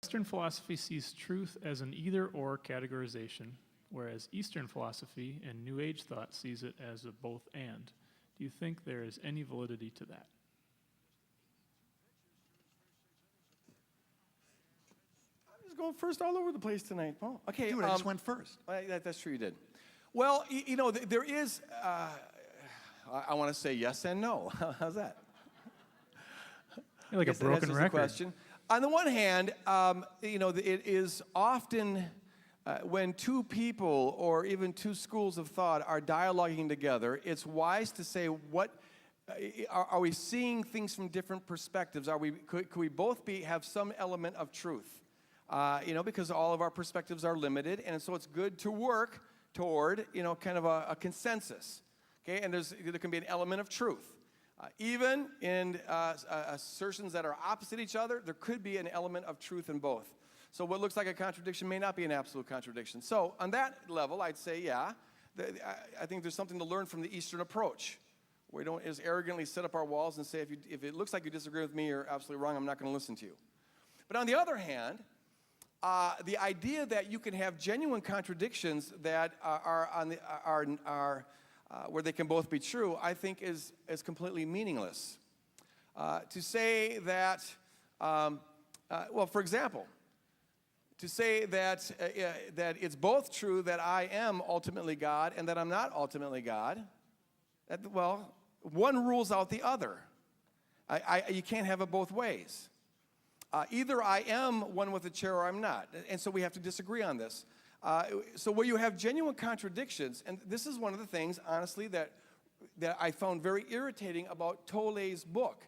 Western philosophy sees truth as an either-or categorization, whereas Eastern philosophy and New Age thought sees it as a both-and. Do you think there is any validity to that? I'm just going first all over the place tonight, Paul. Okay, Dude, I just went first. That's true, you did. Well, there is, I want to say yes and no. How's that? You're like a broken record. Question. On the one hand, it is often when two people or even two schools of thought are dialoguing together, it's wise to say, are we seeing things from different perspectives? Could we both have some element of truth? Because all of our perspectives are limited, and so it's good to work toward, kind of a consensus. Okay, and there can be an element of truth. Even in assertions that are opposite each other, there could be an element of truth in both. So what looks like a contradiction may not be an absolute contradiction. So on that level, I'd say, yeah, I think there's something to learn from the Eastern approach. We don't just arrogantly set up our walls and say, if it looks like you disagree with me, you're absolutely wrong, I'm not going to listen to you. But on the other hand, the idea that you can have genuine contradictions that are where they can both be true, I think is completely meaningless. To say that, for example, to say that it's both true that I am ultimately God and that I'm not ultimately God, one rules out the other. You can't have it both ways. Either I am one with a chair or I'm not, and so we have to disagree on this. So where you have genuine contradictions, and this is one of the things, honestly, that I found very irritating about Tolle's book,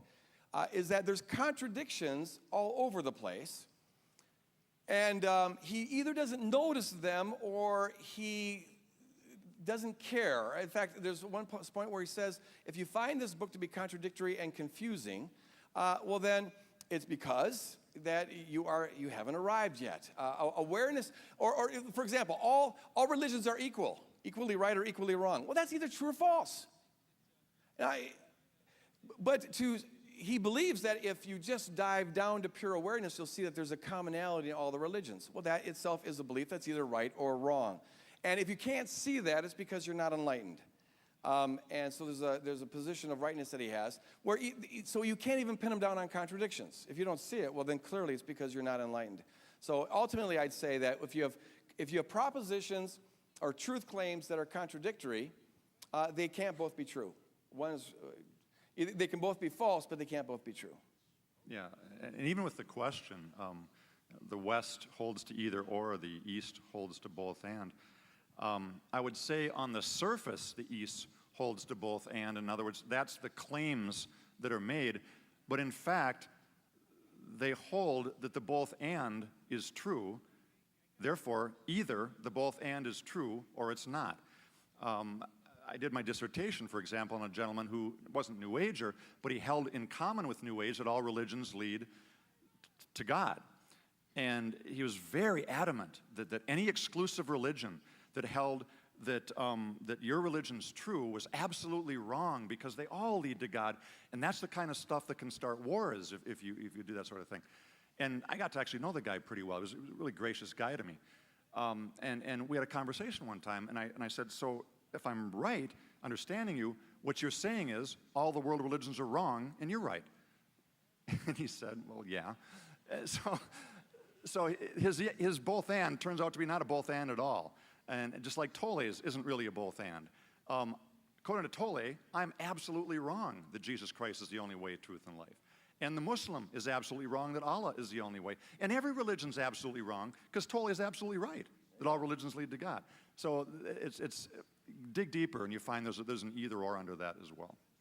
is that there's contradictions all over the place, and he either doesn't notice them or he doesn't care. In fact, there's one point where he says, if you find this book to be contradictory and confusing, then it's because that you haven't arrived yet. Awareness, or for example, all religions are equally right or equally wrong. Well, that's either true or false. He believes that if you just dive down to pure awareness, you'll see that there's a commonality in all the religions. Well, that itself is a belief that's either right or wrong. And if you can't see that, it's because you're not enlightened. And so there's a position of rightness that he has, where so you can't even pin him down on contradictions. If you don't see it, well, then clearly it's because you're not enlightened. So ultimately, I'd say that if you have propositions or truth claims that are contradictory, they can't both be true. They can both be false, but they can't both be true. Yeah, and even with the question, the West holds to either or, the East holds to both and. I would say on the surface, the East holds to both and. In other words, that's the claims that are made. But in fact, they hold that the both and is true. Therefore, either the both and is true or it's not. I did my dissertation, for example, on a gentleman who wasn't New Ager, but he held in common with New Age that all religions lead to God. And he was very adamant that any exclusive religion that held that your religion's true was absolutely wrong because they all lead to God. And that's the kind of stuff that can start wars if you do that sort of thing. And I got to actually know the guy pretty well. He was a really gracious guy to me. And we had a conversation one time, and I said, so if I'm right, understanding you, what you're saying is all the world religions are wrong, and you're right. And he said, well, yeah. So his both and turns out to be not a both and at all. And just like Tolle's isn't really a both and. According to Tolle, I'm absolutely wrong that Jesus Christ is the only way, truth, and life. And the Muslim is absolutely wrong that Allah is the only way. And every religion's absolutely wrong because Tolle is absolutely right that all religions lead to God. So it's dig deeper and you find there's an either or under that as well.